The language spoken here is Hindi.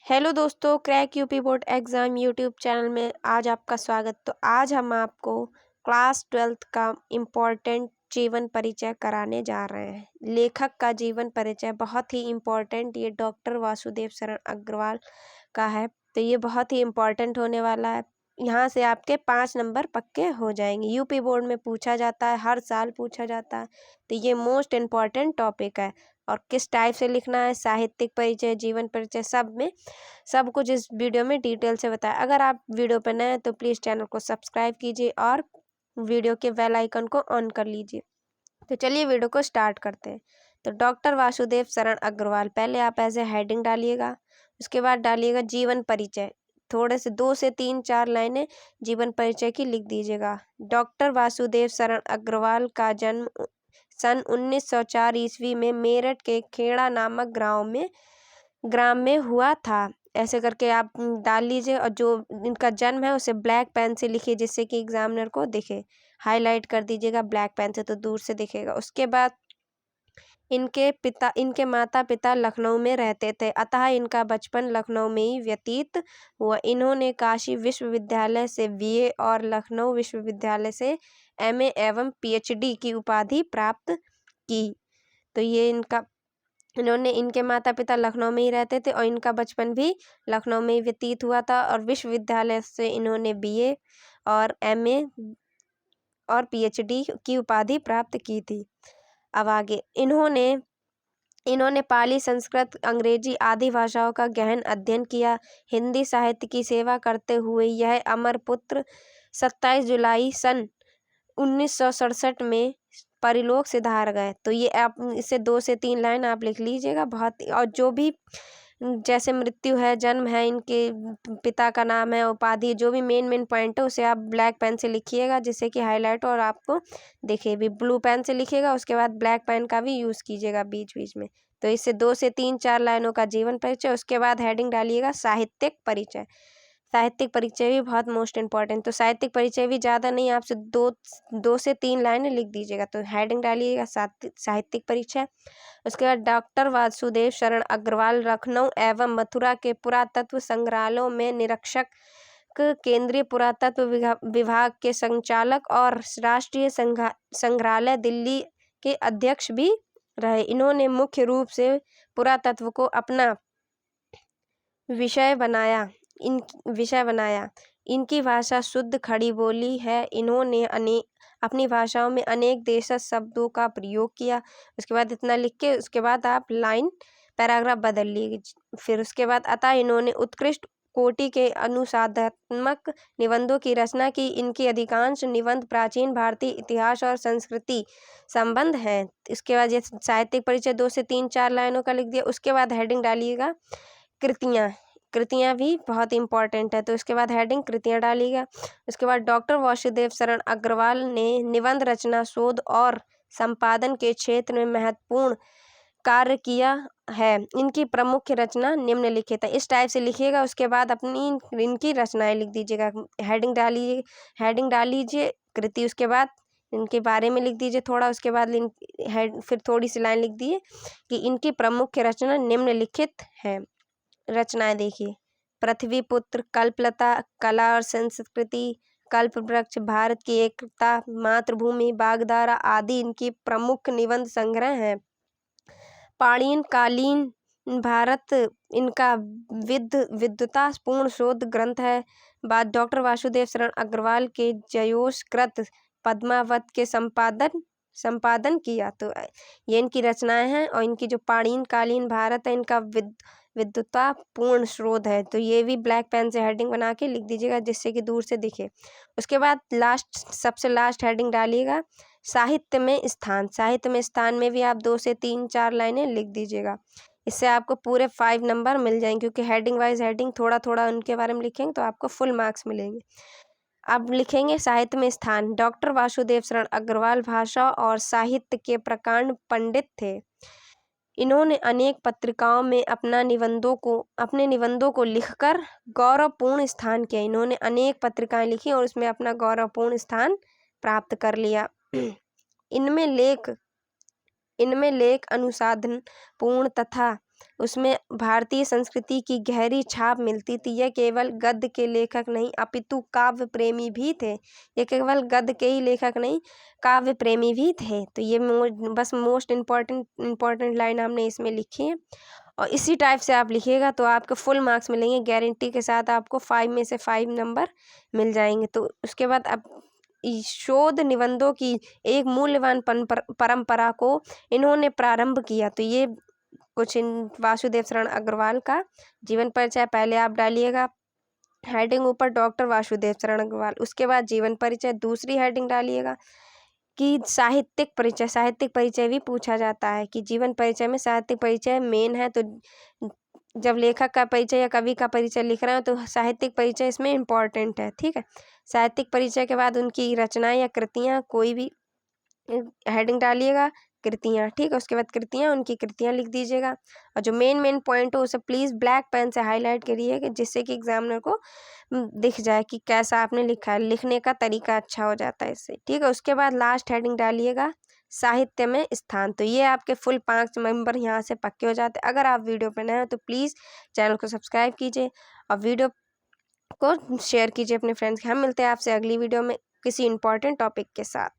हेलो दोस्तों, crack UP board exam YouTube channel में आज आपका स्वागत। तो आज हम आपको क्लास 12th का इम्पोर्टेंट जीवन परिचय कराने जा रहे हैं। लेखक का जीवन परिचय बहुत ही इम्पोर्टेंट, ये डॉक्टर वासुदेव शरण अग्रवाल का है। तो ये बहुत ही इम्पोर्टेंट होने वाला है। यहाँ से आपके 5 नंबर पक्के हो जाएंगे। यूपी बोर्ड में पूछा जाता है, हर साल पूछा जाता है। तो ये मोस्ट इम्पॉर्टेंट टॉपिक है। और किस टाइप से लिखना है, साहित्यिक परिचय, जीवन परिचय, सब कुछ इस वीडियो में डिटेल से बताया। अगर आप वीडियो पर नए हैं तो प्लीज़ चैनल को सब्सक्राइब कीजिए और वीडियो के बेल आइकन को ऑन कर लीजिए। तो चलिए वीडियो को स्टार्ट करते हैं। तो डॉक्टर वासुदेव शरण अग्रवाल, पहले आप ऐसे हेडिंग डालिएगा, उसके बाद डालिएगा जीवन परिचय। थोड़े से 2 से 3-4 लाइनें जीवन परिचय की लिख दीजिएगा। डॉक्टर वासुदेव शरण अग्रवाल का जन्म सन 1904 ईस्वी में मेरठ के खेड़ा नामक ग्राम में हुआ था। ऐसे करके आप डाल लीजिए और जो इनका जन्म है उसे ब्लैक पेन से लिखिए जिससे कि एग्जामिनर को दिखे। हाईलाइट कर दीजिएगा ब्लैक पेन से तो दूर से दिखेगा। उसके बाद इनके माता पिता लखनऊ में रहते थे, अतः इनका बचपन लखनऊ में ही व्यतीत हुआ। इन्होंने काशी विश्वविद्यालय से बीए और लखनऊ विश्वविद्यालय से एमए एवं पीएचडी की उपाधि प्राप्त की। तो ये इनके माता पिता लखनऊ में ही रहते थे और इनका बचपन भी लखनऊ में ही व्यतीत हुआ था और विश्वविद्यालय से इन्होंने बीए और एमए और पीएचडी की उपाधि प्राप्त की थी। अब आगे इन्होंने पाली, संस्कृत, अंग्रेजी आदि भाषाओं का गहन अध्ययन किया। हिंदी साहित्य की सेवा करते हुए यह अमरपुत्र 27 जुलाई सन 1967 में परिलोक सिधार गए। तो ये आप इसे 2 से 3 लाइन आप लिख लीजिएगा। और जो भी जैसे मृत्यु है, जन्म है, इनके पिता का नाम है, उपाधि, जो भी मेन पॉइंट है उसे आप ब्लैक पेन से लिखिएगा जिससे कि हाईलाइट और आपको दिखे भी। ब्लू पेन से लिखिएगा, उसके बाद ब्लैक पेन का भी यूज़ कीजिएगा बीच बीच में। तो इससे 2 से 3-4 लाइनों का जीवन परिचय, उसके बाद हेडिंग डालिएगा साहित्यिक परिचय। साहित्यिक परिचय भी बहुत मोस्ट इम्पॉर्टेंट। तो साहित्यिक परिचय भी ज़्यादा नहीं, आपसे 2 से 3 लाइनें लिख दीजिएगा। तो हेडिंग डालिएगा साहित्यिक परिचय। उसके बाद डॉक्टर वासुदेव शरण अग्रवाल लखनऊ एवं मथुरा के पुरातत्व संग्रहालयों में निरीक्षक, केंद्रीय पुरातत्व विभाग के संचालक और राष्ट्रीय संग्रहालय दिल्ली के अध्यक्ष भी रहे। इन्होंने मुख्य रूप से पुरातत्व को अपना विषय बनाया। इनकी भाषा शुद्ध खड़ी बोली है। इन्होंने अपनी भाषाओं में अनेक देशज शब्दों का प्रयोग किया। उसके बाद इतना लिख के उसके बाद आप पैराग्राफ बदल लीजिए। फिर उसके बाद अतः इन्होंने उत्कृष्ट कोटि के अनुसंधानात्मक निबंधों की रचना की। इनकी अधिकांश निबंध प्राचीन भारतीय इतिहास और संस्कृति संबंध हैं। इसके बाद ये साहित्यिक परिचय 2 से 3-4 लाइनों का लिख दिया। उसके बाद हेडिंग डालिएगा कृतियाँ भी बहुत इंपॉर्टेंट है। तो इसके बाद हेडिंग कृतियाँ डालिएगा। उसके बाद डॉक्टर वासुदेव शरण अग्रवाल ने निबंध रचना, शोध और संपादन के क्षेत्र में महत्वपूर्ण कार्य किया है। इनकी प्रमुख रचना निम्नलिखित है। इस टाइप से लिखिएगा। उसके बाद इनकी रचनाएं लिख दीजिएगा। हेडिंग डाल लीजिए कृति, उसके बाद इनके बारे में लिख दीजिए थोड़ा। उसके बाद फिर थोड़ी सी लाइन लिख दिए कि इनकी प्रमुख रचना निम्नलिखित है। रचनाएं देखिए: पृथ्वीपुत्र, कल्पलता, कला और संस्कृति, कल्पवृक्ष, भारत की एकता, मातृभूमि, बागधारा आदि इनकी प्रमुख निबंध संग्रह हैं। पाणिन कालीन भारत इनका विद्वतापूर्ण शोध ग्रंथ है। बाद डॉक्टर वासुदेव शरण अग्रवाल के जयोश कृत पद्मावत के संपादन किया। तो ये इनकी रचनाएं हैं। और इनकी जो पाणिन कालीन भारत है, इनका विद्वतापूर्ण शोध है। तो ये भी ब्लैक पेन से हेडिंग बना के लिख दीजिएगा जिससे कि दूर से दिखे। उसके बाद सबसे लास्ट हेडिंग डालिएगा साहित्य में स्थान में भी आप 2 से 3-4 लाइनें लिख दीजिएगा। इससे आपको पूरे 5 नंबर मिल जाएंगे, क्योंकि हेडिंग वाइज हेडिंग थोड़ा उनके बारे में लिखेंगे तो आपको फुल मार्क्स मिलेंगे। अब लिखेंगे साहित्य में स्थान। डॉक्टर वासुदेव शरण अग्रवाल भाषा और साहित्य के प्रकांड पंडित थे। इन्होंने अनेक पत्रिकाओं में अपने निबंधों को लिखकर गौरवपूर्ण स्थान किया। इन्होंने अनेक पत्रिकाएं लिखी और उसमें अपना गौरवपूर्ण स्थान प्राप्त कर लिया। इनमें लेख अनुसंधानपूर्ण तथा उसमें भारतीय संस्कृति की गहरी छाप मिलती थी। यह केवल गद्य के लेखक नहीं अपितु काव्य प्रेमी भी थे। ये केवल गद्य के ही लेखक नहीं, काव्य प्रेमी भी थे। तो ये बस मोस्ट इम्पॉर्टेंट लाइन हमने इसमें लिखी है और इसी टाइप से आप लिखिएगा तो आपको फुल मार्क्स मिलेंगे, गारंटी के साथ आपको 5 में से 5 नंबर मिल जाएंगे। तो उसके बाद अब शोध निबंधों की एक मूल्यवान परंपरा को इन्होंने प्रारंभ किया। तो ये कुछ वासुदेव शरण अग्रवाल का जीवन परिचय पहले आप डालिएगा, हेडिंग ऊपर डॉक्टर वासुदेव शरण अग्रवाल। उसके बाद जीवन परिचय दूसरी हेडिंग डालिएगा कि साहित्यिक परिचय। साहित्यिक परिचय भी पूछा जाता है कि जीवन परिचय में साहित्यिक परिचय मेन है। तो जब लेखक का परिचय या कवि का परिचय लिख रहे हो तो साहित्यिक परिचय इसमें इम्पॉर्टेंट है। ठीक है, साहित्यिक परिचय के बाद उनकी रचनाएं या कृतियाँ, कोई भी हेडिंग डालिएगा, कृतियाँ। ठीक है, उसके बाद कृतियाँ, उनकी कृतियाँ लिख दीजिएगा और जो मेन पॉइंट हो उसे प्लीज़ ब्लैक पेन से हाईलाइट करिएगा, जिससे कि एग्जामिनर को दिख जाए कि कैसा आपने लिखा है। लिखने का तरीका अच्छा हो जाता है इससे। ठीक है, उसके बाद लास्ट हेडिंग डालिएगा साहित्य में स्थान। तो ये आपके फुल 5 नंबर यहाँ से पक्के हो जाते हैं। अगर आप वीडियो पर नए हो तो प्लीज़ चैनल को सब्सक्राइब कीजिए और वीडियो को शेयर कीजिए अपने फ्रेंड्स के। हम मिलते हैं आपसे अगली वीडियो में किसी इंपॉर्टेंट टॉपिक के साथ।